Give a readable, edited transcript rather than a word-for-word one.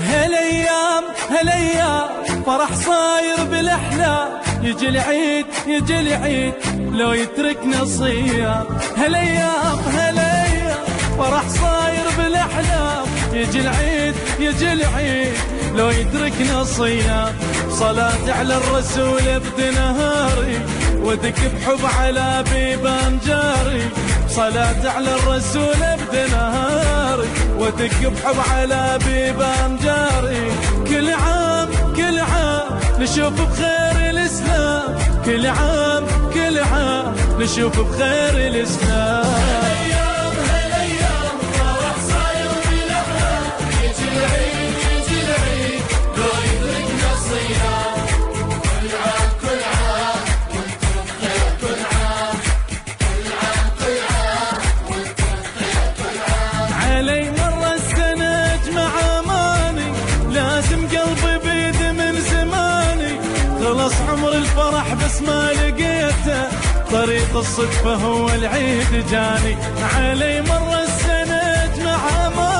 هالايام هالايام فرح صاير بالاحلام، يجي العيد يجي العيد لو يتركنا صيام. هالايام هالايام فرح صاير بالاحلام، يجي العيد يجي العيد لو يتركنا صيام. صلاة على الرسول بدنهاري ودك بحب على بيبان جاري. صلاة على الرسول بدنهاري ودك بحب على بيبان جاري. كل عام كل عام نشوف بخير الإسلام، كل عام كل عام نشوف بخير الإسلام. علي مر السنة اجمع اماني، لازم قلبي بيد من زماني. خلص عمر الفرح بس ما لقيته، طريق الصدفة هو العيد جاني. علي مر السنة اجمع اماني،